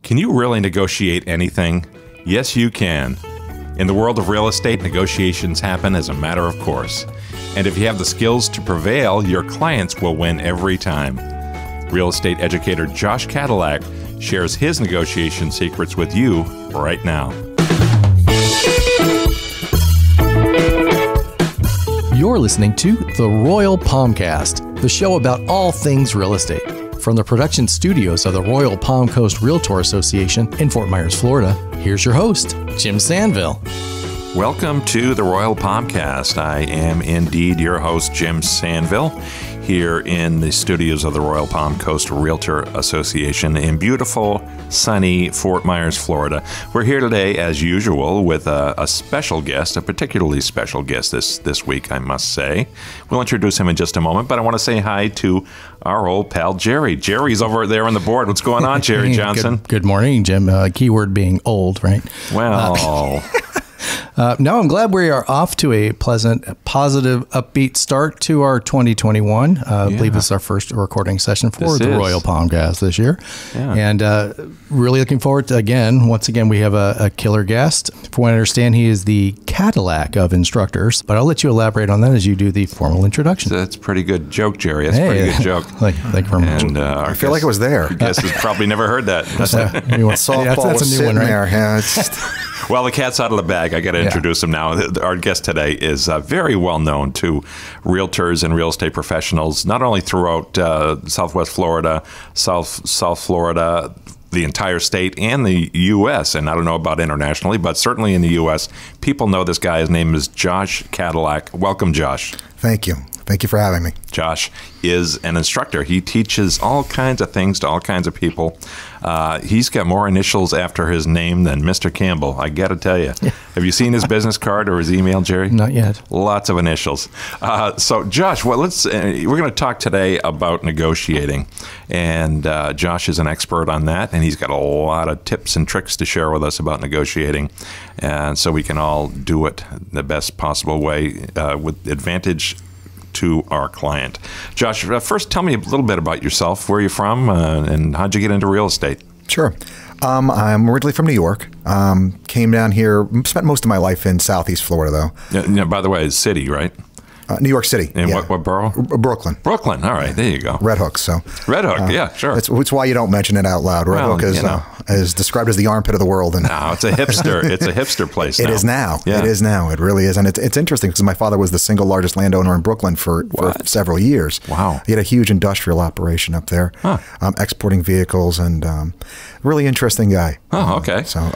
Can you really negotiate anything? Yes, you can. In the world of real estate, negotiations happen as a matter of course. And if you have the skills to prevail, your clients will win every time. Real estate educator Josh Cadillac shares his negotiation secrets with you right now. You're listening to the Royal PalmCast, the show about all things real estate. From the production studios of the Royal Palm Coast Realtor Association in Fort Myers, Florida, here's your host, Jim Sanville. Welcome to the Royal PalmCast. I am indeed your host, Jim Sanville, here in the studios of the Royal Palm Coast Realtor Association in beautiful, sunny Fort Myers, Florida. We're here today, as usual, with a special guest, a particularly special guest this week, I must say. We'll introduce him in just a moment, but I want to say hi to our old pal, Jerry. Jerry's over there on the board. What's going on, Jerry Johnson? Good morning, Jim. Keyword being old, right? Well... No, I'm glad we are off to a pleasant, positive, upbeat start to our 2021. I believe it's our first recording session for the Royal PalmCast this year. Yeah. And really looking forward to, once again, we have a killer guest. From what I understand, he is the Cadillac of instructors, but I'll let you elaborate on that as you do the formal introduction. That's a pretty good joke, Jerry. That's a pretty good joke. Thank you very much. And, I feel like it was there. I guess has probably never heard that. That's a new one, right? There. Yeah, well, the cat's out of the bag. I got to introduce him now. Our guest today is very well known to realtors and real estate professionals, not only throughout Southwest Florida, South Florida, the entire state, and the U.S. And I don't know about internationally, but certainly in the U.S., people know this guy. His name is Josh Cadillac. Welcome, Josh. Thank you. Thank you for having me. Josh is an instructor. He teaches all kinds of things to all kinds of people. He's got more initials after his name than Mr. Campbell, I got to tell you. Have you seen his business card or his email, Jerry? Not yet. Lots of initials. So, Josh, we're going to talk today about negotiating. And Josh is an expert on that, and he's got a lot of tips and tricks to share with us about negotiating. And so we can all do it the best possible way with advantage to our client. Josh, first tell me a little bit about yourself. Where are you from and how'd you get into real estate? Sure. I'm originally from New York. Came down here, spent most of my life in Southeast Florida, though. By the way, it's city, right? New York City. And what borough? Brooklyn. Brooklyn. All right, there you go. Red Hook. So Red Hook. Yeah, sure. It's why you don't mention it out loud. Red Hook is described as the armpit of the world. And no, it's a hipster. It's a hipster place. It is now. Yeah. It is now. It really is, and it's interesting because my father was the single largest landowner in Brooklyn for several years. Wow. He had a huge industrial operation up there, exporting vehicles, and really interesting guy. Oh, okay. So.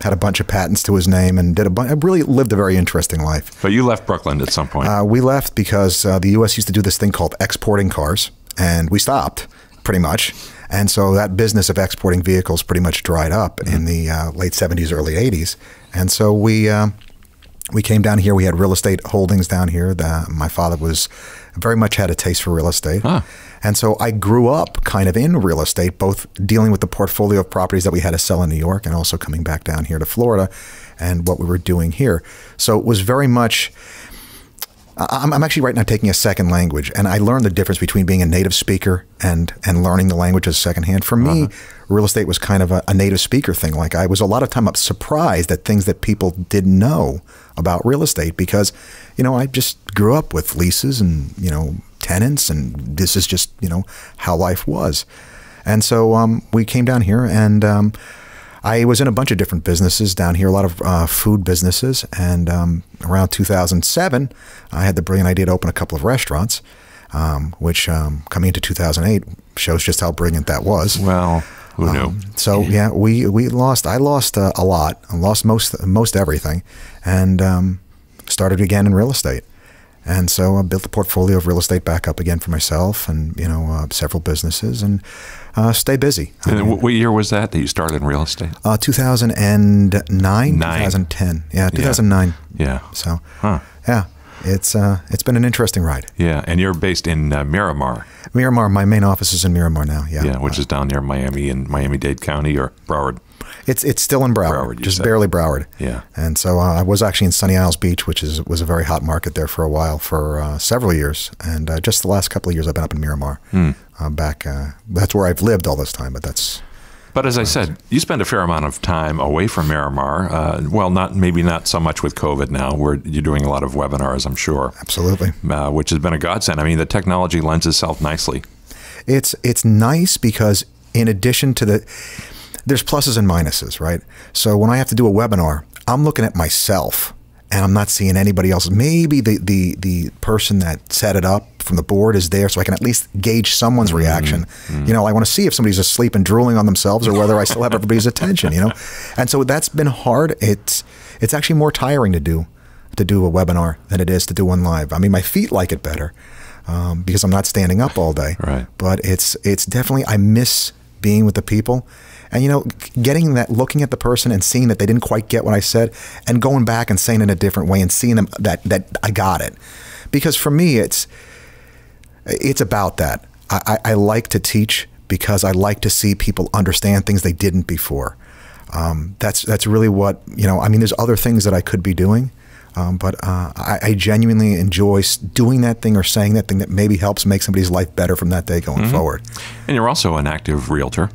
Had a bunch of patents to his name and really lived a very interesting life. But you left Brooklyn at some point. We left because the U.S. used to do this thing called exporting cars, and we stopped pretty much. And so that business of exporting vehicles pretty much dried up in the late 70s, early 80s. And so we came down here. We had real estate holdings down here. My father very much had a taste for real estate. And so I grew up kind of in real estate, both dealing with the portfolio of properties that we had to sell in New York and also coming back down here to Florida and what we were doing here. So it was very much, I'm actually right now taking a second language, and I learned the difference between being a native speaker and learning the language as secondhand. For me, real estate was kind of a native speaker thing. Like I was a lot of time surprised at things that people didn't know about real estate because, I just grew up with leases and, tenants, and this is just, how life was. And so we came down here, and I was in a bunch of different businesses down here, a lot of food businesses. And around 2007, I had the brilliant idea to open a couple of restaurants, which coming into 2008 shows just how brilliant that was. Well, who knew? So yeah, I lost a lot. I lost most everything, and started again in real estate. And so I built the portfolio of real estate back up again for myself and, several businesses, and stay busy. And what year was that you started in real estate? 2009, 2010. Yeah, 2009. Yeah. So, yeah, it's been an interesting ride. Yeah, and you're based in Miramar. Miramar, my main office is in Miramar now, yeah. Yeah, which is down near Miami in Miami-Dade County or Broward. It's still in Broward, just barely Broward. Yeah. And so I was actually in Sunny Isles Beach, which was a very hot market there for a while, for several years. And just the last couple of years, I've been up in Miramar. That's where I've lived all this time, but that's But as I said, you spend a fair amount of time away from Miramar. Well, maybe not so much with COVID now, where you're doing a lot of webinars, I'm sure. Absolutely. Which has been a godsend. I mean, the technology lends itself nicely. It's nice because in addition to there's pluses and minuses, right? So when I have to do a webinar, I'm looking at myself and I'm not seeing anybody else. Maybe the person that set it up from the board is there so I can at least gauge someone's reaction. You know, I want to see if somebody's asleep and drooling on themselves or whether I still have everybody's attention, you know? And so that's been hard. It's actually more tiring to do a webinar than it is to do one live. I mean, my feet like it better because I'm not standing up all day. Right. But it's definitely, I miss being with the people. And, you know, getting that, looking at the person and seeing that they didn't quite get what I said and going back and saying it in a different way and seeing them that I got it. Because for me, it's about that. I like to teach because I like to see people understand things they didn't before. That's really what, you know, I mean, there's other things that I could be doing, but I genuinely enjoy doing that thing or saying that thing that maybe helps make somebody's life better from that day going forward. And you're also an active realtor.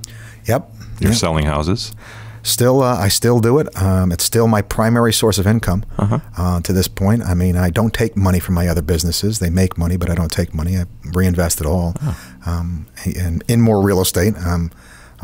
Yep. You're selling houses. Still, I still do it. It's still my primary source of income to this point. I mean, I don't take money from my other businesses. They make money, but I don't take money. I reinvest it all and in more real estate. I'm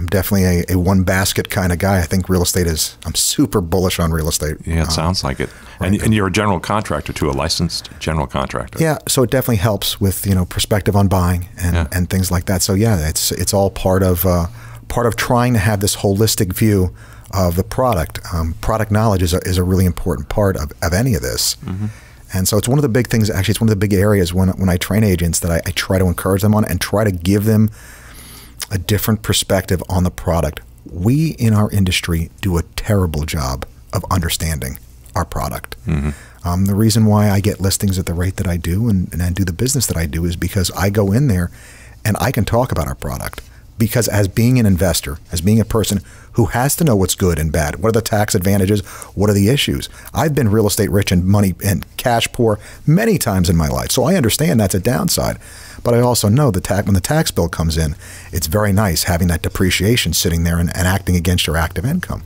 definitely a one basket kind of guy. I think real estate I'm super bullish on real estate. Yeah, it sounds like it. Right. And you're a general contractor too, a licensed general contractor. Yeah, so it definitely helps with, you know, perspective on buying and things like that. So yeah, it's all part of trying to have this holistic view of the product. Product knowledge is a really important part of any of this. And so it's one of the big things, actually it's one of the big areas when I train agents that I try to encourage them on and try to give them a different perspective on the product. We in our industry do a terrible job of understanding our product. The reason why I get listings at the rate that I do and I do the business that I do is because I go in there and I can talk about our product. Because as being an investor, as being a person who has to know what's good and bad, what are the tax advantages, what are the issues? I've been real estate rich and money and cash poor many times in my life. So I understand that's a downside. But I also know when the tax bill comes in, it's very nice having that depreciation sitting there and acting against your active income.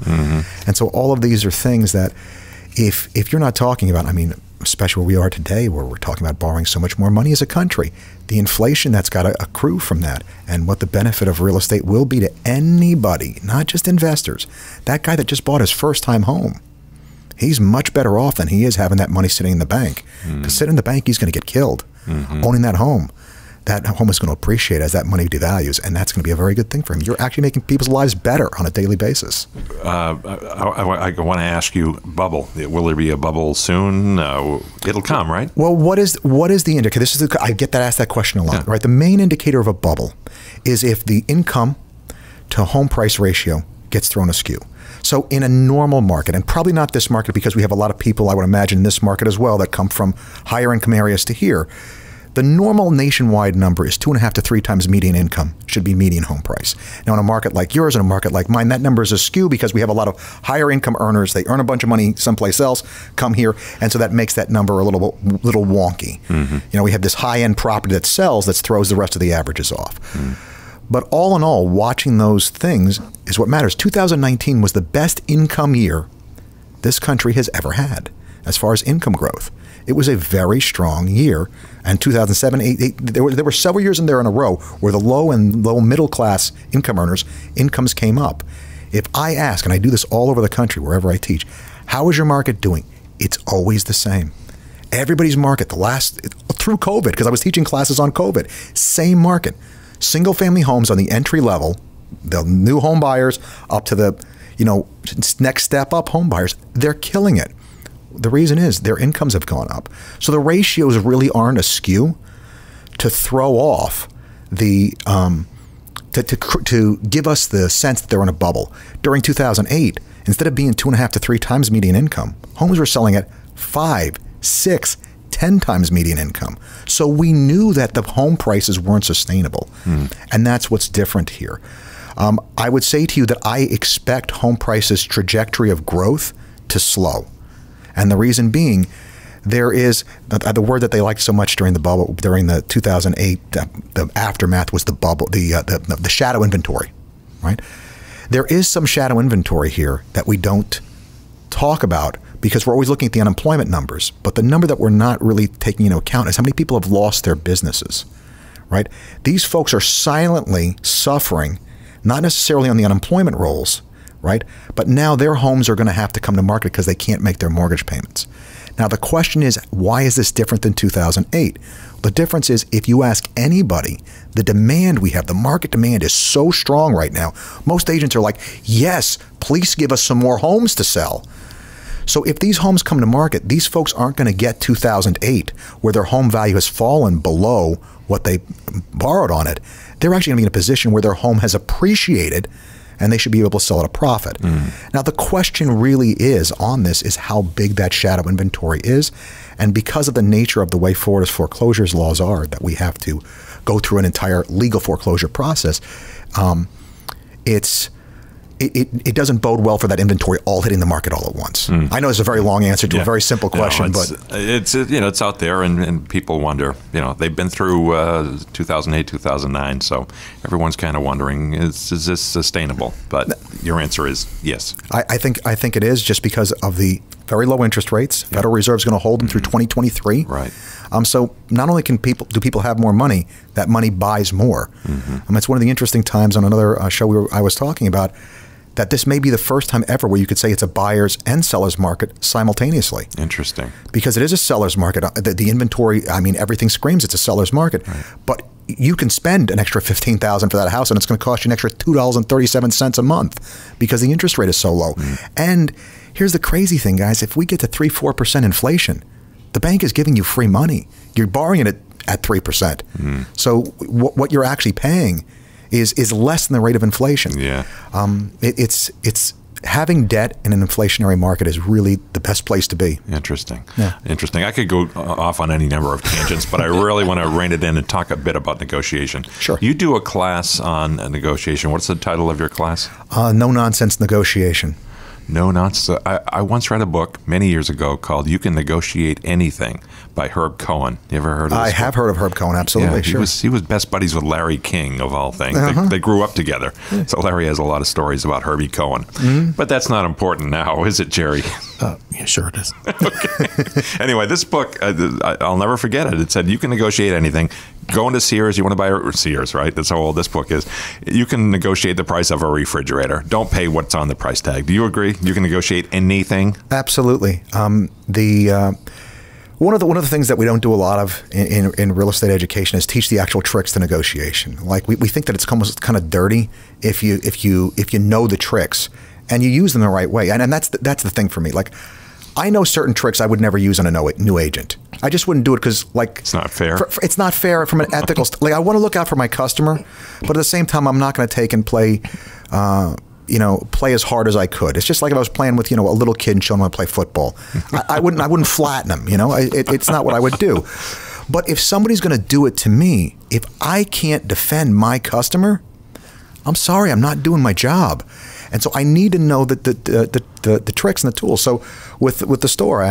And so all of these are things that if you're not talking about, I mean, especially where we are today, where we're talking about borrowing so much more money as a country, the inflation that's got to accrue from that, and what the benefit of real estate will be to anybody, not just investors. That guy that just bought his first-time home, he's much better off than he is having that money sitting in the bank. Because sitting in the bank, he's going to get killed. Owning that home is going to appreciate as that money devalues, and that's going to be a very good thing for him. You're actually making people's lives better on a daily basis. I want to ask you, bubble. Will there be a bubble soon? It'll come, right? Well, what is the indicator? I get asked that question a lot, right? The main indicator of a bubble is if the income to home price ratio gets thrown askew. So in a normal market, and probably not this market because we have a lot of people, I would imagine, in this market as well that come from higher income areas to here. The normal nationwide number is 2.5 to 3 times median income should be median home price. Now, in a market like yours and a market like mine, that number is askew because we have a lot of higher income earners. They earn a bunch of money someplace else, come here, and so that makes that number a little wonky. You know, we have this high-end property that sells that throws the rest of the averages off. But all in all, watching those things is what matters. 2019 was the best income year this country has ever had as far as income growth. It was a very strong year. And 2007, 8, there were several years in there in a row where the low and low middle class income earners, incomes came up. If I ask, and I do this all over the country, wherever I teach, how is your market doing? It's always the same. Everybody's market, through COVID, because I was teaching classes on COVID, same market. Single family homes on the entry level, the new home buyers up to the, next step up home buyers, they're killing it. The reason is their incomes have gone up. So the ratios really aren't askew to throw off the, to give us the sense that they're in a bubble. During 2008, instead of being 2.5 to 3 times median income, homes were selling at 5, 6, 10 times median income. So we knew that the home prices weren't sustainable. And that's what's different here. I would say to you that I expect home prices' trajectory of growth to slow. And the reason being, there is the word that they liked so much during the bubble, during the 2008, the aftermath was the bubble, the shadow inventory, right? There is some shadow inventory here that we don't talk about because we're always looking at the unemployment numbers. But the number that we're not really taking into account is how many people have lost their businesses, right? These folks are silently suffering, not necessarily on the unemployment rolls, right? But now their homes are going to have to come to market because they can't make their mortgage payments. Now, the question is, why is this different than 2008? The difference is, if you ask anybody, the demand we have, the market demand is so strong right now. Most agents are like, yes, please give us some more homes to sell. So if these homes come to market, these folks aren't going to get 2008, where their home value has fallen below what they borrowed on it. They're actually going to be in a position where their home has appreciated and they should be able to sell at a profit. Now, the question really is on this is how big that shadow inventory is. And because of the nature of the way Florida's foreclosures laws are, that we have to go through an entire legal foreclosure process, it doesn't bode well for that inventory all hitting the market all at once. I know it's a very long answer to a very simple question, but it's out there, and people wonder. They've been through 2008, 2009, so everyone's kind of wondering, is this sustainable? But your answer is yes. I think it is, just because of the very low interest rates. Federal Reserve's going to hold them through 2023. Right. So not only do people have more money, that money buys more. It's one of the interesting times on another show I was talking about, that this may be the first time ever where you could say it's a buyer's and seller's market simultaneously. Interesting. Because it is a seller's market. The inventory, everything screams it's a seller's market. Right. But you can spend an extra $15,000 for that house, and it's going to cost you an extra $2.37 a month because the interest rate is so low. And here's the crazy thing, guys. If we get to 3-4% inflation, the bank is giving you free money. You're borrowing it at 3%. So what you're actually paying is less than the rate of inflation. Yeah. It's having debt in an inflationary market is really the best place to be. Interesting. Yeah. Interesting. I could go off on any number of tangents, but I really want to rein it in and talk a bit about negotiation. Sure. You do a class on negotiation. What's the title of your class? No Nonsense Negotiation. No nonsense. I once read a book many years ago called "You Can Negotiate Anything" by Herb Cohen. You ever heard of this? I have heard of Herb Cohen, absolutely. Yeah, he was best buddies with Larry King, of all things. They grew up together. So Larry has a lot of stories about Herbie Cohen. But that's not important now, is it, Jerry? Yeah, sure it is. Okay. Anyway, this book, I'll never forget it. It said, you can negotiate anything. Go into Sears, you want to buy Sears, right? That's how old this book is. You can negotiate the price of a refrigerator. Don't pay what's on the price tag. Do you agree? You can negotiate anything? Absolutely. One of the things that we don't do a lot of in real estate education is teach the actual tricks to negotiation. Like we think that it's almost kind of dirty if you know the tricks and you use them the right way. And that's the thing for me. Like, I know certain tricks I would never use on a new agent. I just wouldn't do it because, like, it's not fair. It's not fair from an ethical. Like, I want to look out for my customer, but at the same time, I'm not going to take and play as hard as I could. It's just like if I was playing with a little kid and showing him how to play football. I wouldn't flatten him. It's not what I would do. But if somebody's going to do it to me, if I can't defend my customer, I'm sorry, I'm not doing my job. And so I need to know the tricks and the tools. So with the store,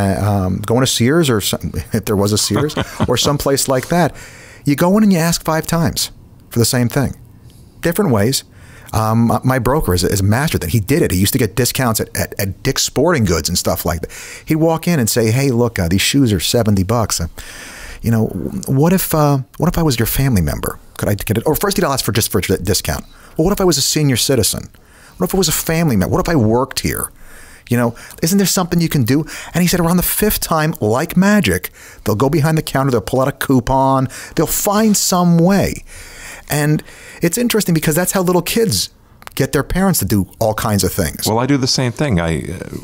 going to Sears, or if there was a Sears, or someplace like that, you go in and you ask 5 times for the same thing, different ways. My broker is a master that he did it. He used to get discounts at Dick's Sporting Goods and stuff like that. He'd walk in and say, "Hey, look, these shoes are $70. What if I was your family member? Could I get it?" Or first he'd ask for a discount. Well, what if I was a senior citizen? What if it was a family member? What if I worked here? Isn't there something you can do? And he said around the 5th time, like magic, they'll go behind the counter, they'll pull out a coupon, they'll find some way. And it's interesting because that's how little kids get their parents to do all kinds of things. Well, I do the same thing. I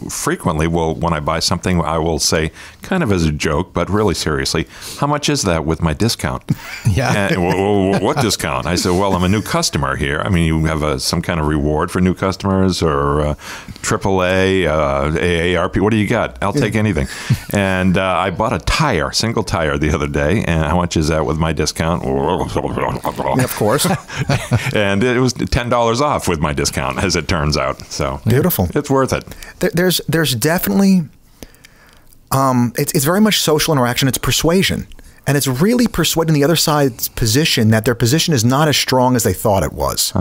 frequently when I buy something, I will say, kind of as a joke, but really seriously, how much is that with my discount? Yeah. And, what discount? I said, well, I'm a new customer here. I mean, you have some kind of reward for new customers, or AAA, AARP. What do you got? I'll take anything. And I bought a single tire the other day. And how much is that with my discount? Of course. And it was $10 off with my discount, as it turns out. So beautiful. It's worth it. There's definitely it's very much social interaction. It's persuasion, And it's really persuading the other side's position that their position is not as strong as they thought it was.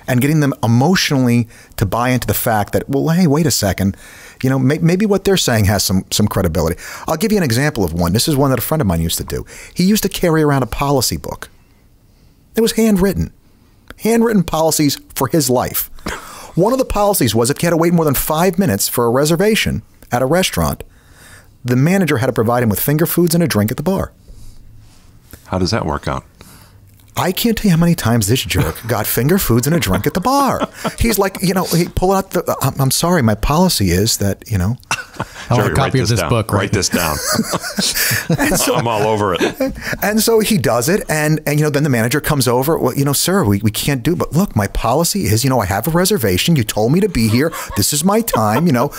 And getting them emotionally to buy into the fact that, well, hey, wait a second, you know, maybe what they're saying has some credibility. I'll give you an example of one. This is one that a friend of mine used to do. He used to carry around a policy book. It was handwritten policies for his life. One of the policies was if he had to wait more than 5 minutes for a reservation at a restaurant, the manager had to provide him with finger foods and a drink at the bar. How does that work out? I can't tell you how many times this jerk got finger foods and a drink at the bar. He's like, you know, he pull out the, I'm sorry, my policy is that, you know. I want a copy of this book. Write this down. And so, I'm all over it. And so he does it. And you know, then the manager comes over. Well, you know, sir, we can't do, but look, my policy is, you know, I have a reservation. You told me to be here. This is my time, you know.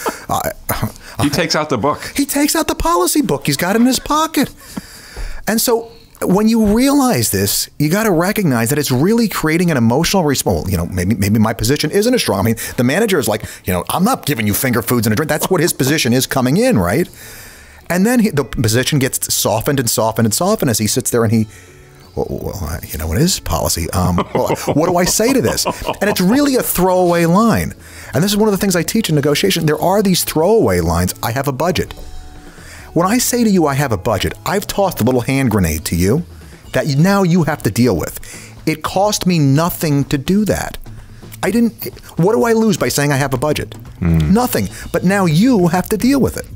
He takes out the book. He takes out the policy book. He's got it in his pocket. And so when you realize this, you got to recognize that it's really creating an emotional response. Well, you know, maybe my position isn't as strong. I mean, the manager is like, you know, I'm not giving you finger foods and a drink. That's what his position is coming in, right? And then the position gets softened and softened and softened as he sits there and he, well, you know, what is policy? Well, what do I say to this? And it's really a throwaway line. And this is one of the things I teach in negotiation. There are these throwaway lines. I have a budget. When I say to you, I have a budget, I've tossed a little hand grenade to you that now you have to deal with. It cost me nothing to do that. What do I lose by saying I have a budget? Nothing. But now you have to deal with it.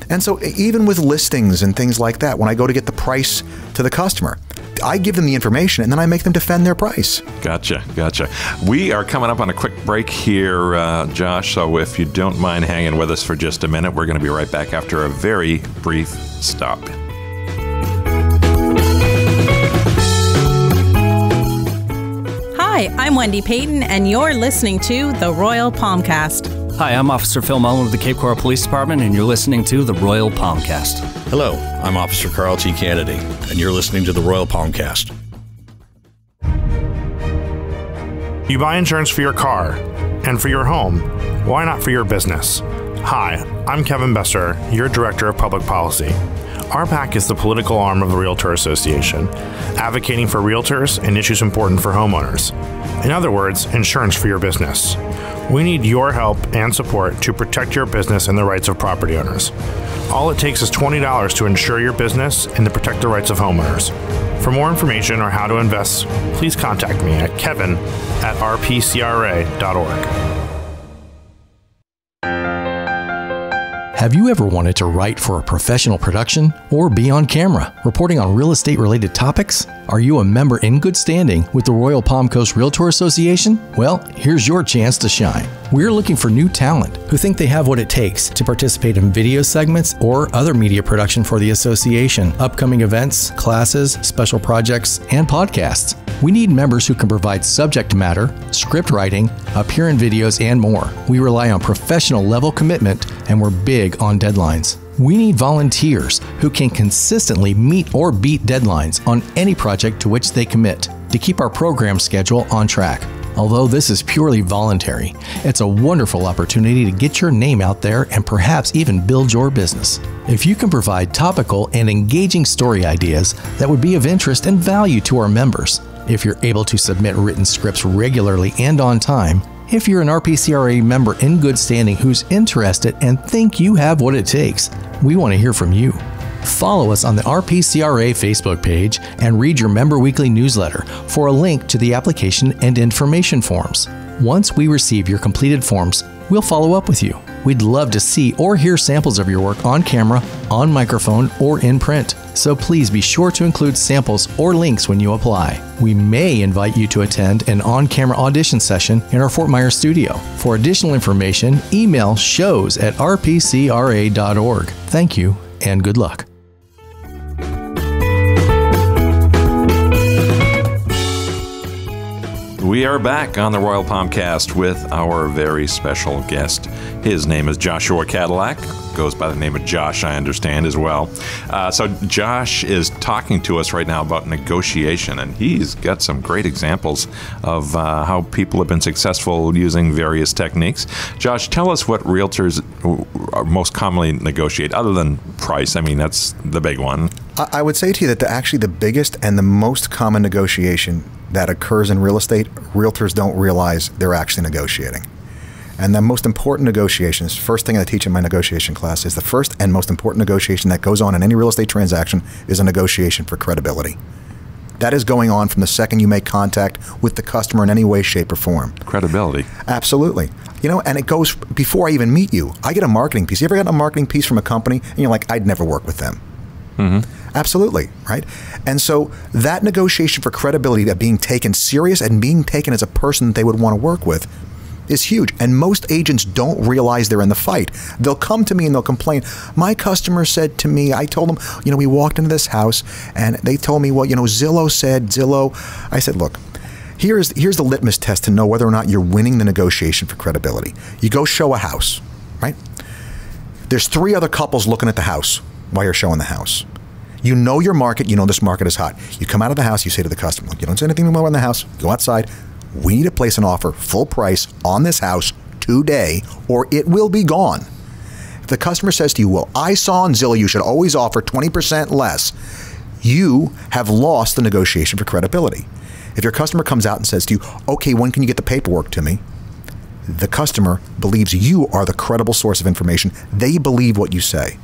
And so even with listings and things like that, when I go to get the price to the customer, I give them the information and then I make them defend their price. Gotcha. We are coming up on a quick break here, Josh, so if you don't mind hanging with us for just a minute, we're going to be right back after a very brief stop. Hi, I'm Wendy Payton, and you're listening to the Royal PalmCast. Hi, I'm Officer Phil Mullen with the Cape Coral Police Department, and you're listening to the Royal PalmCast. Hello, I'm Officer Carl T. Kennedy, and you're listening to the Royal PalmCast. You buy insurance for your car and for your home. Why not for your business? Hi, I'm Kevin Besser, your Director of Public Policy. RPAC is the political arm of the Realtor Association, advocating for realtors and issues important for homeowners. In other words, insurance for your business. We need your help and support to protect your business and the rights of property owners. All it takes is $20 to insure your business and to protect the rights of homeowners. For more information or how to invest, please contact me at kevin@rpcra.org. Have you ever wanted to write for a professional production or be on camera, reporting on real estate related topics? Are you a member in good standing with the Royal Palm Coast Realtor Association? Well, here's your chance to shine. We're looking for new talent who think they have what it takes to participate in video segments or other media production for the association, upcoming events, classes, special projects, and podcasts. We need members who can provide subject matter, script writing, appear in videos, and more. We rely on professional level commitment, and we're big on deadlines. We need volunteers who can consistently meet or beat deadlines on any project to which they commit to keep our program schedule on track. Although this is purely voluntary, it's a wonderful opportunity to get your name out there and perhaps even build your business. If you can provide topical and engaging story ideas that would be of interest and value to our members, if you're able to submit written scripts regularly and on time, if you're an RPCRA member in good standing who's interested and think you have what it takes, we want to hear from you. Follow us on the RPCRA Facebook page and read your Member Weekly newsletter for a link to the application and information forms. Once we receive your completed forms, we'll follow up with you. We'd love to see or hear samples of your work on camera, on microphone, or in print. So please be sure to include samples or links when you apply. We may invite you to attend an on-camera audition session in our Fort Myers studio. For additional information, email shows@rpcra.org. Thank you and good luck. We are back on the Royal PalmCast with our very special guest. His name is Joshua Cadillac. Goes by the name of Josh, I understand, as well. So Josh is talking to us right now about negotiation, and he's got some great examples of how people have been successful using various techniques. Josh, tell us what realtors most commonly negotiate, other than price. I mean, that's the big one. I would say to you that actually the biggest and the most common negotiation that occurs in real estate, realtors don't realize they're actually negotiating. And the most important negotiations, first thing I teach in my negotiation class, is the first and most important negotiation that goes on in any real estate transaction is a negotiation for credibility. That is going on from the second you make contact with the customer in any way, shape, or form. Credibility. Absolutely. You know, and it goes before I even meet you. I get a marketing piece. You ever gotten a marketing piece from a company and you're like, I'd never work with them? Mm-hmm. Absolutely, right? And so that negotiation for credibility, that being taken serious and being taken as a person that they would want to work with, is huge. And most agents don't realize they're in the fight. They'll come to me and they'll complain. My customer said to me, I told them, you know, we walked into this house and they told me, well, you know, Zillow. I said, look, here's the litmus test to know whether or not you're winning the negotiation for credibility. You go show a house, right? There's 3 other couples looking at the house while you're showing the house. You know your market. You know this market is hot. You come out of the house. You say to the customer, look, you don't say anything more in the house. Go outside. We need to place an offer full price on this house today or it will be gone. If the customer says to you, well, I saw on Zillow you should always offer 20% less, you have lost the negotiation for credibility. If your customer comes out and says to you, okay, when can you get the paperwork to me? The customer believes you are the credible source of information. They believe what you say.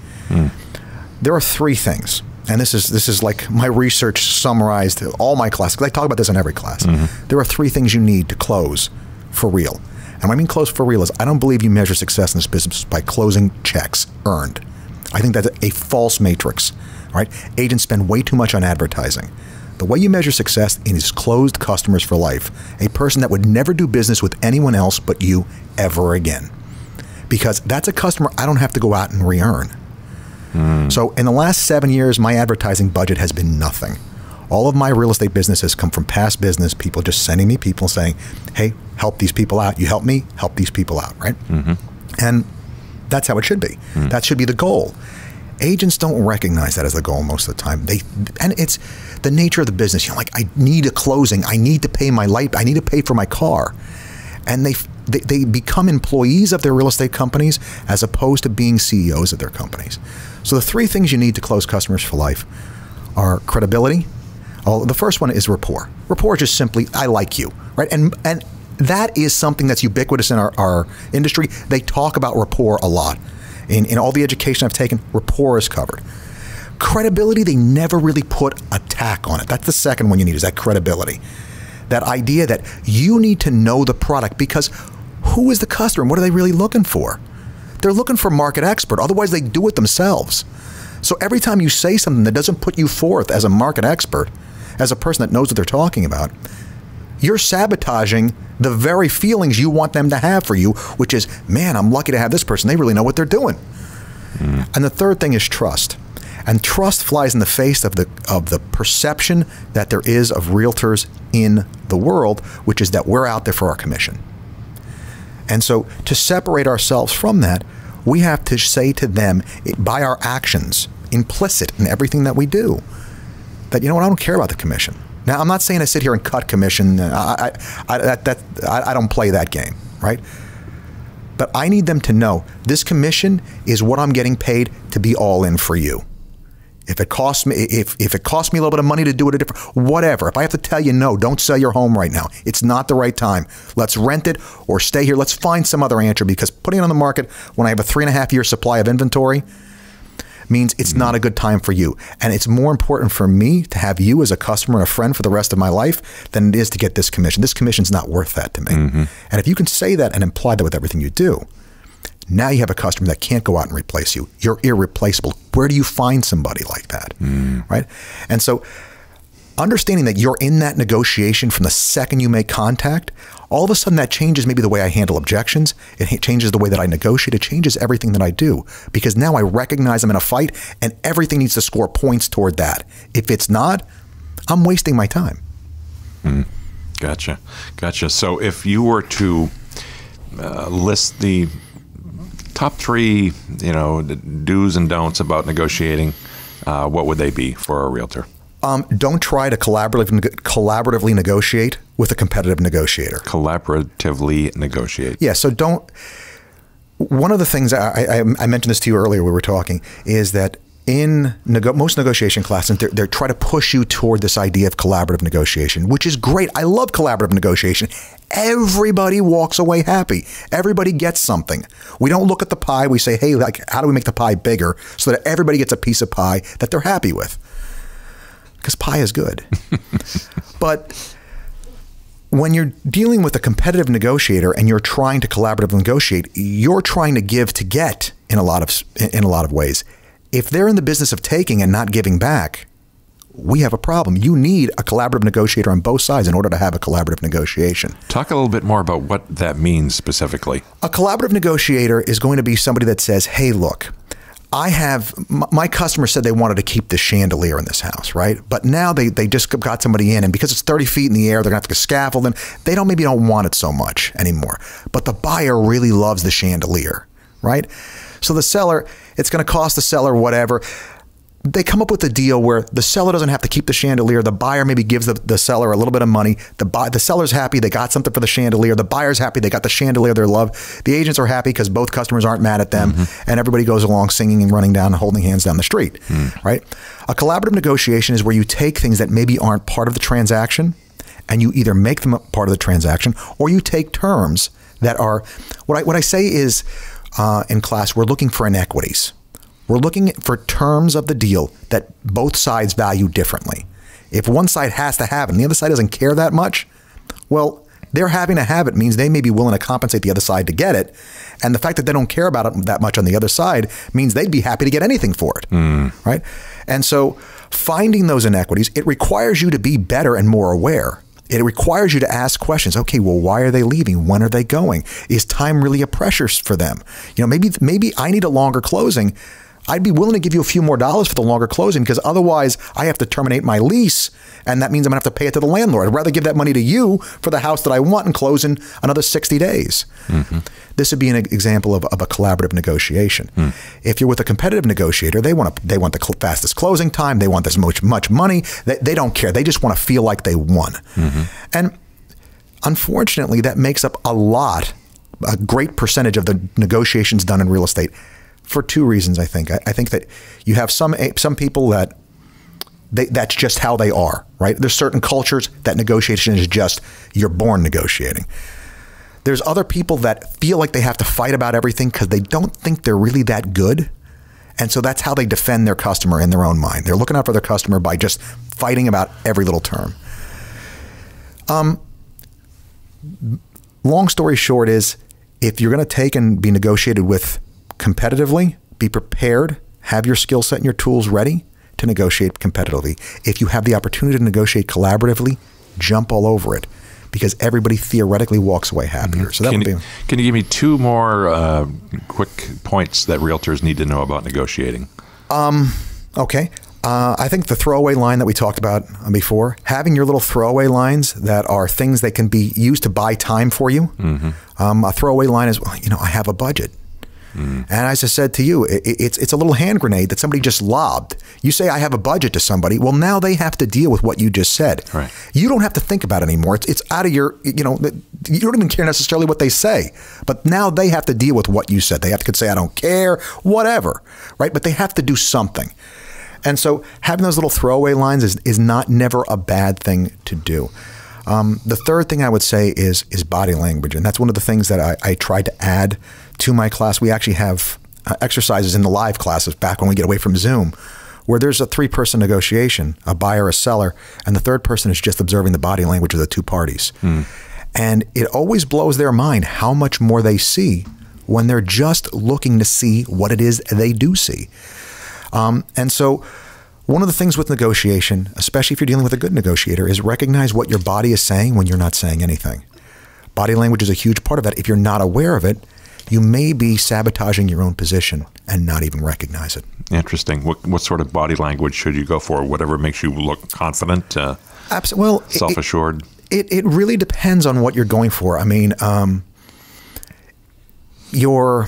There are 3 things. And this is like my research summarized all my classes. I talk about this in every class. Mm-hmm. There are 3 things you need to close for real. And what I mean close for real is I don't believe you measure success in this business by closing checks earned. I think that's a false matrix, right? Agents spend way too much on advertising. The way you measure success is closed customers for life, a person that would never do business with anyone else but you ever again. Because that's a customer I don't have to go out and re-earn. So in the last 7 years, my advertising budget has been nothing. All of my real estate business has come from past business, people just sending me people saying, hey, help these people out. You help me, help these people out, right? Mm-hmm. And that's how it should be. That should be the goal. Agents don't recognize that as the goal most of the time. And it's the nature of the business. You're like, I need a closing. I need to pay my light. I need to pay for my car. And they become employees of their real estate companies as opposed to being CEOs of their companies. So the 3 things you need to close customers for life are credibility. The first one is rapport. Rapport is just simply, I like you, right? And that is something that's ubiquitous in our industry. They talk about rapport a lot. In all the education I've taken, rapport is covered. Credibility, they never really put a tack on it. That's the second one you need, is that credibility. That idea that you need to know the product, because who is the customer and what are they really looking for? They're looking for a market expert. Otherwise, they do it themselves. So every time you say something that doesn't put you forth as a market expert, as a person that knows what they're talking about, you're sabotaging the very feelings you want them to have for you, which is, man, I'm lucky to have this person. They really know what they're doing. And the third thing is trust. And trust flies in the face of the perception that there is of realtors in the world, which is that we're out there for our commission. And so to separate ourselves from that, we have to say to them, by our actions, implicit in everything that we do, that, you know what, I don't care about the commission. Now, I'm not saying I sit here and cut commission. I don't play that game, right? But I need them to know this commission is what I'm getting paid to be all in for you. If it costs me, if it costs me a little bit of money to do it a different, whatever. If I have to tell you, no, don't sell your home right now. It's not the right time. Let's rent it or stay here. Let's find some other answer, because putting it on the market when I have a 3.5-year supply of inventory means it's not a good time for you. And it's more important for me to have you as a customer and a friend for the rest of my life than it is to get this commission. This commission's not worth that to me. And if you can say that and imply that with everything you do, now you have a customer that can't go out and replace you. You're irreplaceable. Where do you find somebody like that, right? And so understanding that you're in that negotiation from the second you make contact, all of a sudden that changes maybe the way I handle objections. It changes the way that I negotiate. It changes everything that I do, because now I recognize I'm in a fight and everything needs to score points toward that. If it's not, I'm wasting my time. Gotcha. So if you were to list the top 3, do's and don'ts about negotiating, what would they be for a realtor? Don't try to collaboratively negotiate with a competitive negotiator. Collaboratively negotiate. Yeah, so don't. One of the things, I mentioned this to you earlier, we were talking, is that in most negotiation classes, they're trying to push you toward this idea of collaborative negotiation, which is great. I love collaborative negotiation. Everybody walks away happy. Everybody gets something. We don't look at the pie. We say, hey, like, how do we make the pie bigger so that everybody gets a piece of pie that they're happy with? Because pie is good. But when you're dealing with a competitive negotiator and you're trying to collaboratively negotiate, you're trying to give to get in a lot of ways. If they're in the business of taking and not giving back, we have a problem. You need a collaborative negotiator on both sides in order to have a collaborative negotiation. Talk a little bit more about what that means specifically. A collaborative negotiator is going to be somebody that says, hey, look, my customer said they wanted to keep the chandelier in this house, right? But now they just got somebody in, and because it's 30 feet in the air, they're going to have to scaffold, and they maybe don't want it so much anymore. But the buyer really loves the chandelier, right? So the seller, it's going to cost the seller whatever. They come up with a deal where the seller doesn't have to keep the chandelier. The buyer maybe gives the seller a little bit of money. The seller's happy they got something for the chandelier. The buyer's happy they got the chandelier they love. The agents are happy because both customers aren't mad at them, and everybody goes along singing and running down and holding hands down the street, right? A collaborative negotiation is where you take things that maybe aren't part of the transaction and you either make them a part of the transaction or you take terms that are, what I say is, in class, we're looking for inequities. We're looking for terms of the deal that both sides value differently. If one side has to have it and the other side doesn't care that much, well, their having to have it means they may be willing to compensate the other side to get it. And the fact that they don't care about it that much on the other side means they'd be happy to get anything for it, right? And so finding those inequities, it requires you to be better and more aware. It requires you to ask questions. Okay, well, why are they leaving? When are they going? Is time really a pressure for them? Maybe I need a longer closing. I'd be willing to give you a few more dollars for the longer closing because otherwise I have to terminate my lease, and that means I'm going to have to pay it to the landlord. I'd rather give that money to you for the house that I want and close in another 60 days. This would be an example of a collaborative negotiation. If you're with a competitive negotiator, they want the fastest closing time. They want this much money. They don't care. They just want to feel like they won. And unfortunately, that makes up a great percentage of the negotiations done in real estate. For two reasons, I think. I think that you have some people that that's just how they are, right? There's certain cultures that negotiation is just, you're born negotiating. There's other people that feel like they have to fight about everything because they don't think they're really that good. And so that's how they defend their customer in their own mind. They're looking out for their customer by just fighting about every little term. Long story short is, if you're going to take and be negotiated with competitively, be prepared, have your skill set and your tools ready to negotiate competitively. If you have the opportunity to negotiate collaboratively, jump all over it because everybody theoretically walks away happier. So can you give me two more quick points that realtors need to know about negotiating? Okay. I think the throwaway line that we talked about before, having your little throwaway lines that are things that can be used to buy time for you. A throwaway line is, I have a budget. And as I said to you, it's a little hand grenade that somebody just lobbed. You say, I have a budget to somebody. Well, now they have to deal with what you just said. Right. You don't have to think about it anymore. It's out of your, you don't even care necessarily what they say. But now they have to deal with what you said. They have to say, I don't care, whatever, right? But they have to do something. And so having those little throwaway lines is never a bad thing to do. The third thing I would say is body language. And that's one of the things that I tried to add to my class. We actually have exercises in the live classes back when we get away from Zoom, where there's a 3-person negotiation, a buyer, a seller, and the third person is just observing the body language of the two parties. And it always blows their mind how much more they see when they're just looking to see what it is they do see. And so one of the things with negotiation, especially if you're dealing with a good negotiator, is recognize what your body is saying when you're not saying anything. Body language is a huge part of that. If you're not aware of it, you may be sabotaging your own position and not even recognize it. Interesting. What sort of body language should you go for? Whatever makes you look confident, Well, self-assured? It really depends on what you're going for. I mean, you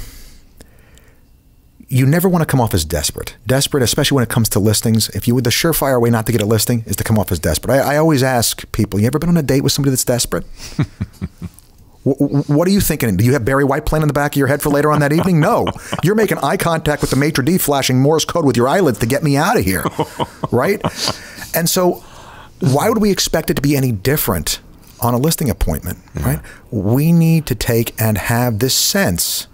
never want to come off as desperate. Desperate, especially when it comes to listings. The surefire way not to get a listing is to come off as desperate. I always ask people, you ever been on a date with somebody that's desperate? What are you thinking? Do you have Barry White playing in the back of your head for later on that evening? No. You're making eye contact with the maitre d', flashing Morse code with your eyelids to get me out of here, right? And so why would we expect it to be any different on a listing appointment, right? We need to take and have this sense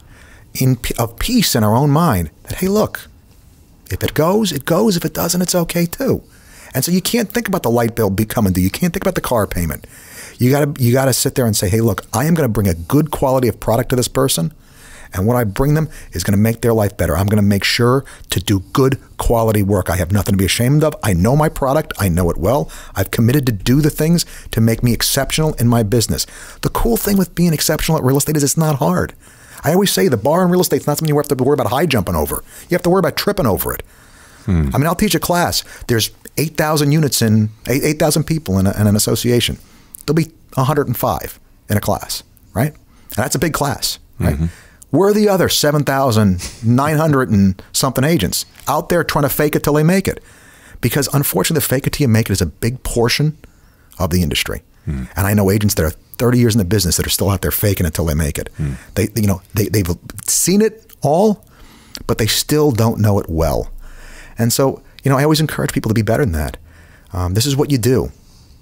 of peace in our own mind that, hey, look, if it goes, it goes. If it doesn't, it's okay too. And so you can't think about the light bill coming due. You can't think about the car payment. You gotta sit there and say, hey, look, I am going to bring a good quality of product to this person, and what I bring them is going to make their life better. I'm going to make sure to do good quality work. I have nothing to be ashamed of. I know my product. I know it well. I've committed to do the things to make me exceptional in my business. The cool thing with being exceptional at real estate is it's not hard. I always say the bar in real estate is not something you have to worry about high jumping over. You have to worry about tripping over it. I mean, I'll teach a class. There's 8,000 units 8,000 people in an association. There'll be 105 in a class, right? And that's a big class, right? Where are the other 7,900 and something agents out there trying to fake it till they make it? Because unfortunately, the fake it till you make it is a big portion of the industry. And I know agents that are 30 years in the business that are still out there faking it till they make it. They've seen it all, but they still don't know it well. And so, I always encourage people to be better than that. This is what you do.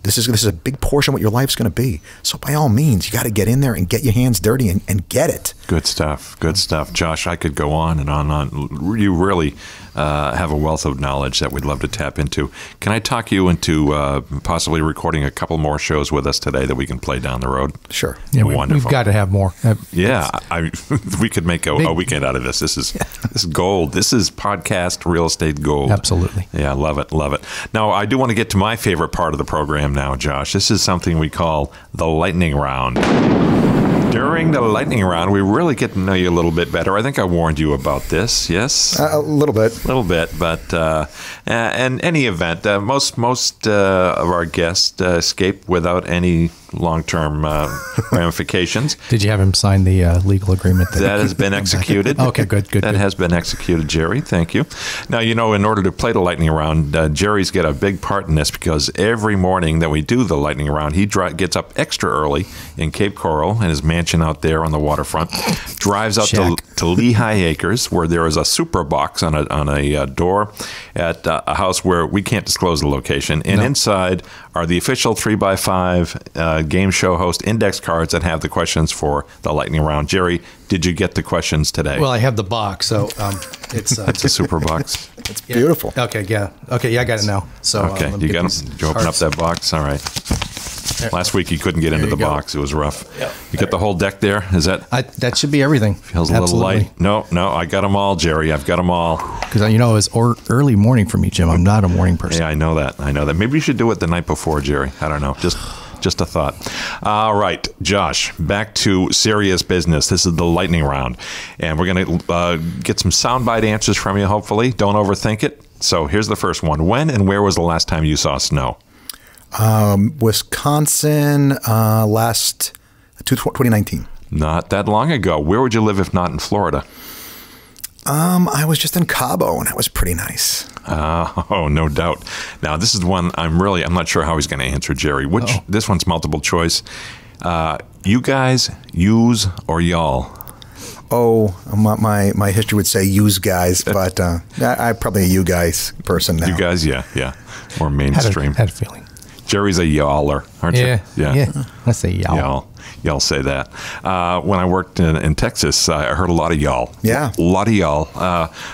This is a big portion of what your life's going to be. So by all means, you got to get in there and get your hands dirty and get it. Good stuff. Good stuff. Josh, I could go on and on and on. You really have a wealth of knowledge that we'd love to tap into. Can I talk you into possibly recording a couple more shows with us today that we can play down the road? Sure. Yeah, wonderful. We've got to have more. We could make a weekend out of this. This is gold. This is podcast real estate gold. Absolutely. Yeah, love it. Love it. Now, I do want to get to my favorite part of the program now, Josh. This is something we call the lightning round. During the lightning round, we really get to know you a little bit better. I think I warned you about this, yes? A little bit. A little bit, but in any event, most of our guests escape without any long-term ramifications. Did you have him sign the legal agreement? That has been executed. Okay, good. That has been executed, Jerry. Thank you. Now, in order to play the lightning round, Jerry's got a big part in this because every morning that we do the lightning round, he gets up extra early in Cape Coral in his mansion out there on the waterfront, drives out to Lehigh Acres, where there is a super box on a door at a house where we can't disclose the location. And inside are the official 3x5 game show host index cards that have the questions for the lightning round. Jerry, did you get the questions today? Well, I have the box, so it's a super box. It's beautiful. Okay, yeah. Okay, yeah, I got it now. So okay, you got them. Did you open up that box? All right. Last week you couldn't get into the box. It was rough. Yep. You got the whole deck there? Is that? That should be everything. Feels a little light. No, I got them all, Jerry. I've got them all. Because it was early morning for me, Jim. I'm not a morning person. Yeah, I know that. Maybe you should do it the night before, Jerry. I don't know. Just a thought. All right, Josh, back to serious business. This is the lightning round. And we're going to get some soundbite answers from you, hopefully. Don't overthink it. So here's the first one. When and where was the last time you saw snow? Wisconsin, 2019. Not that long ago. Where would you live if not in Florida? I was just in Cabo, and that was pretty nice. Oh, no doubt. Now, this is one I'm not sure how he's going to answer, Jerry. This one's multiple choice. You guys, use, or y'all? Oh, my history would say use guys, but I'm probably a you guys person now. You guys, yeah. More mainstream. Had a feeling. Jerry's a y'aller, aren't you? Yeah. I say y'all. Y'all say that. When I worked in Texas, I heard a lot of y'all. Yeah. A lot of y'all.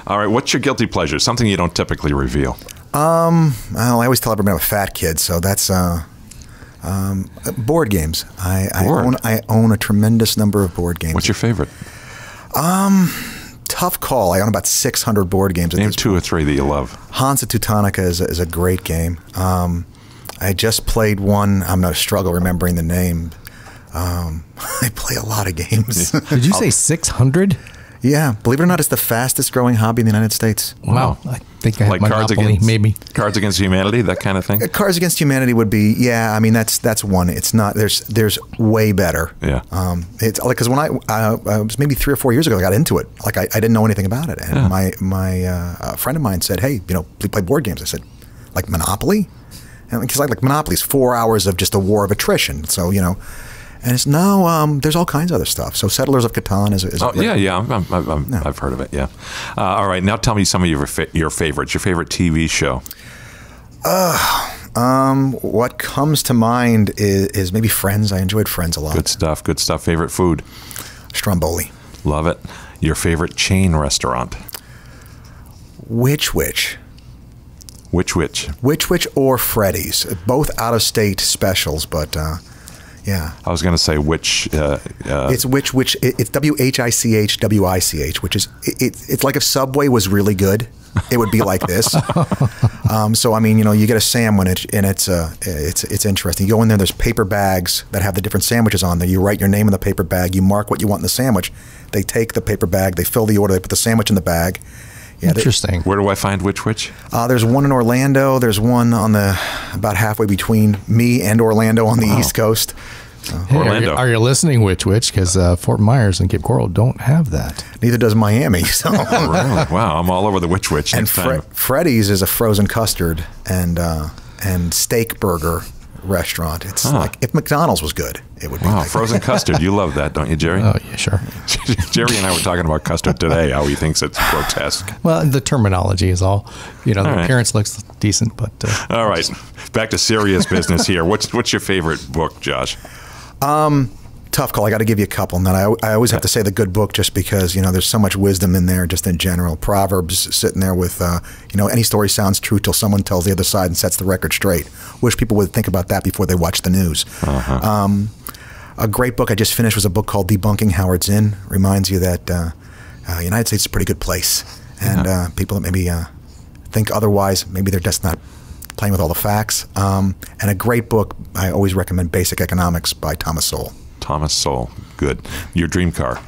All right, what's your guilty pleasure? Something you don't typically reveal. Well, I always tell everybody I'm a fat kid, so that's board games. I own a tremendous number of board games. What's your favorite? Tough call. I own about 600 board games. Name two or three that you love. Hansa Teutonica is a great game. I just played one. I'm going to struggle remembering the name. I play a lot of games. Did you say 600? Yeah. Believe it or not, it's the fastest growing hobby in the United States. Wow. I think I have Monopoly, maybe. Cards Against Humanity, that kind of thing? Cards Against Humanity would be, that's one. It's not, there's way better. Yeah. It's like, because when I was maybe 3 or 4 years ago, I got into it. Like, I didn't know anything about it. And my friend of mine said, hey, we play board games. I said, like Monopoly? And because like Monopoly's 4 hours of just a war of attrition. So, And it's now there's all kinds of other stuff. So Settlers of Catan is a great, I've heard of it. Yeah. All right, now tell me some of your favorites. Your favorite TV show. What comes to mind is maybe Friends. I enjoyed Friends a lot. Good stuff. Good stuff. Favorite food. Stromboli. Love it. Your favorite chain restaurant. Which or Freddy's, both out of state specials, but yeah. I was going to say which. It's which. It's WHICH, which is it's like if Subway was really good, it would be like this. So I mean, you get a sandwich, and it's interesting. You go in there. There's paper bags that have the different sandwiches on there. You write your name in the paper bag. You mark what you want in the sandwich. They take the paper bag. They fill the order. They put the sandwich in the bag. Yeah, interesting. Where do I find which? There's one in Orlando. There's one on about halfway between me and Orlando on the East Coast. Hey, Orlando. Are you listening, which? Because Fort Myers and Cape Coral don't have that. Neither does Miami. So Really? Wow, I'm all over the which. And Freddy's is a frozen custard and steak burger restaurant. It's like if McDonald's was good, it would be. Wow, like frozen custard. You love that, don't you, Jerry? Oh, yeah, sure. Jerry and I were talking about custard today, how he thinks it's grotesque. Well, the terminology is all, the appearance looks decent, but... all right, back to serious business here. What's your favorite book, Josh? Tough call. I got to give you a couple. And then I always have to say the good book just because, there's so much wisdom in there just in general. Proverbs sitting there with, any story sounds true till someone tells the other side and sets the record straight. Wish people would think about that before they watch the news. A great book I just finished was a book called Debunking Howard Zinn. Reminds you that the United States is a pretty good place. And people that maybe think otherwise, maybe they're just not playing with all the facts. And a great book, I always recommend Basic Economics by Thomas Sowell. Thomas Sowell. Good. Your dream car?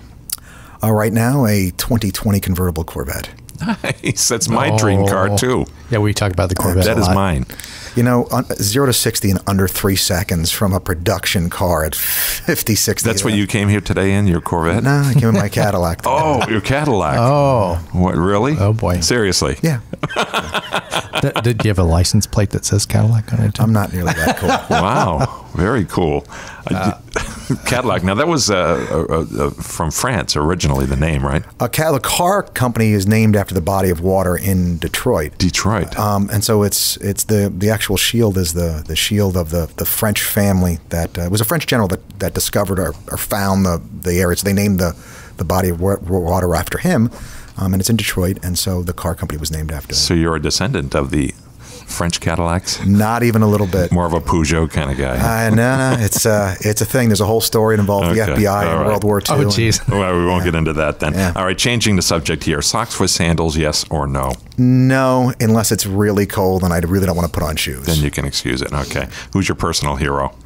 Right now, a 2020 convertible Corvette. Nice. That's my dream car, too. Yeah, we talked about the Corvette That a is lot. mine. 0 to 60 in under 3 seconds from a production car at 50, 60. That's what you came here today in, your Corvette? No, I came in my Cadillac. Oh, your Cadillac. Oh. What, really? Oh, boy. Seriously? Yeah. Did you have a license plate that says Cadillac on it, too? I'm not nearly that cool. Wow. Very cool. Cadillac. Now, that was from France originally, the name, right? The car company is named after the body of water in Detroit. And so it's the actual shield is the shield of the French family that it was a French general that discovered or found the area. So they named the body of water after him, and it's in Detroit. And so the car company was named after him. So you're a descendant of the French Cadillacs? Not even a little bit. More of a Peugeot kind of guy. No, it's a thing. There's a whole story. It involved the FBI and World War II. Oh, jeez. Well, we won't get into that then. Yeah. All right, changing the subject here. Socks with sandals, yes or no? No, unless it's really cold and I really don't want to put on shoes. Then you can excuse it. Okay. Who's your personal hero?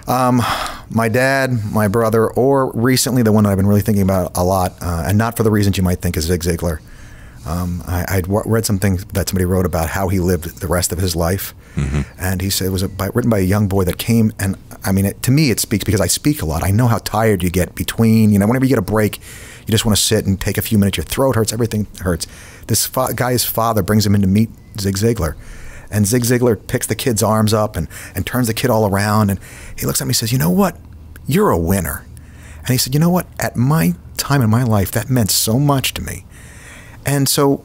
My dad, my brother, or recently the one that I've been really thinking about a lot, and not for the reasons you might think, is Zig Ziglar. I'd read something that somebody wrote about how he lived the rest of his life, and he said it was written by a young boy that came, and I mean, to me it speaks because I speak a lot. I know how tired you get between, whenever you get a break, you just want to sit and take a few minutes. Your throat hurts, everything hurts. This guy's father brings him in to meet Zig Ziglar, and Zig Ziglar picks the kid's arms up and turns the kid all around, and he looks at me and says, "You know what? You're a winner." And he said, "You know what? At my time in my life, that meant so much to me." And so,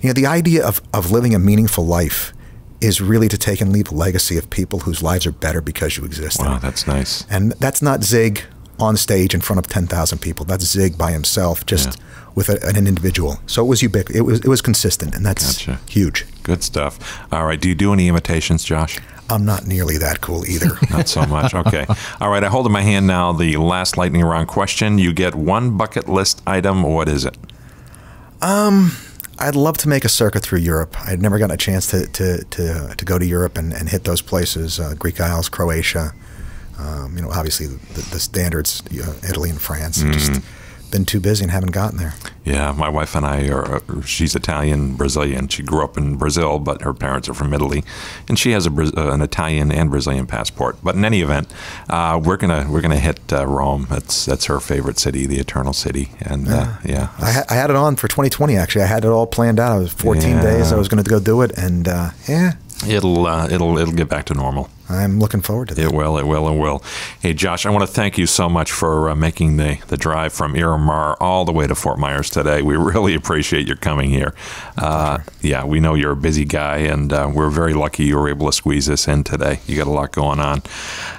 the idea of living a meaningful life is really to take and leave a legacy of people whose lives are better because you exist. Wow, that's nice. And that's not Zig on stage in front of 10,000 people. That's Zig by himself, just with an individual. So it was ubiquitous. It was consistent, and that's huge. Good stuff. All right. Do you do any imitations, Josh? I'm not nearly that cool either. Not so much. Okay. All right. I hold in my hand now the last lightning round question. You get one bucket list item. What is it? I'd love to make a circuit through Europe. I'd never gotten a chance to go to Europe and hit those places, Greek Isles, Croatia, obviously the standards, Italy and France. Just been too busy and haven't gotten there. Yeah, my wife and I she's Italian, Brazilian. She grew up in Brazil, but her parents are from Italy, and she has an Italian and Brazilian passport. But in any event, we're gonna hit Rome. That's her favorite city, the Eternal City, and I had it on for 2020. Actually, I had it all planned out. I was 14 days. I was going to go do it, and it'll get back to normal. I'm looking forward to that. It will. Hey, Josh, I want to thank you so much for making the drive from Miramar all the way to Fort Myers today. We really appreciate your coming here. Yeah, we know you're a busy guy, and we're very lucky you were able to squeeze this in today. You got a lot going on.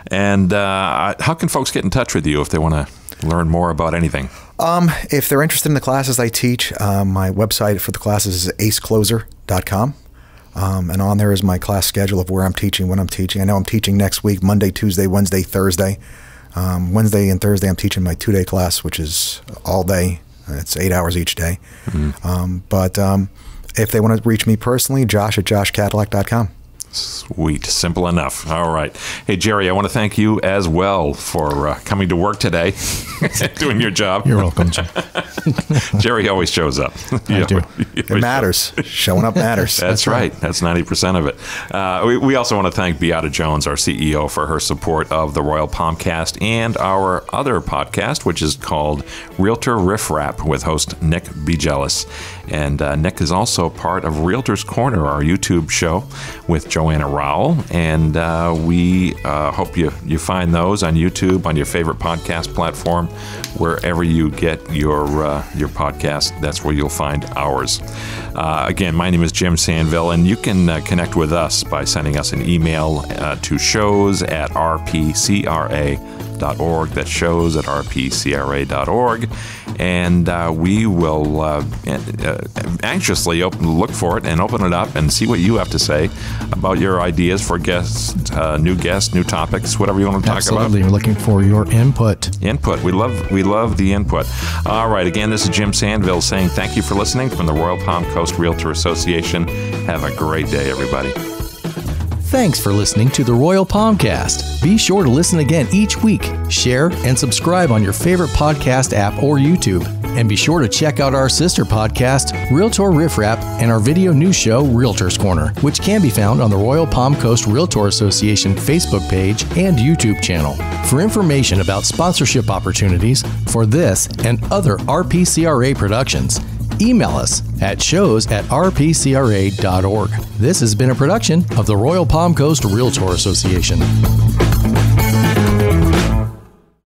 And how can folks get in touch with you if they want to learn more about anything? If they're interested in the classes I teach, my website for the classes is acecloser.com. And on there is my class schedule of where I'm teaching, when I'm teaching. I know I'm teaching next week, Monday, Tuesday, Wednesday, Thursday. Wednesday and Thursday I'm teaching my 2-day class, which is all day. It's 8 hours each day. But if they want to reach me personally, josh@joshcadillac.com. Sweet. Simple enough. All right. Hey, Jerry, I want to thank you as well for coming to work today, doing your job. You're welcome, Jim. Jerry always shows up. I do. It matters. Showing up matters. That's right. That's 90% of it. We also want to thank Beata Jones, our CEO, for her support of the Royal PalmCast and our other podcast, which is called Realtor Riff Rap with host Nick Bejelis. And Nick is also part of Realtor's Corner, our YouTube show with Joanna Rowell. And we hope you find those on YouTube, on your favorite podcast platform, wherever you get your podcast. That's where you'll find ours. Again, my name is Jim Sanville, and you can connect with us by sending us an email to shows@rpcra.org. That's shows@rpcra.org. And we will anxiously look for it and open it up and see what you have to say about your ideas for guests, new topics, whatever you want to talk about. Absolutely. We're looking for your input. We love the input. All right. Again, this is Jim Sanville saying thank you for listening from the Royal Palm Coast Realtor Association. Have a great day, everybody. Thanks for listening to the Royal PalmCast. Be sure to listen again each week. Share and subscribe on your favorite podcast app or YouTube. And be sure to check out our sister podcast, Realtor Riff Rap, and our video news show, Realtor's Corner, which can be found on the Royal Palm Coast Realtor Association Facebook page and YouTube channel. For information about sponsorship opportunities for this and other RPCRA productions, email us at shows@rpcra.org. This has been a production of the Royal Palm Coast Realtor Association.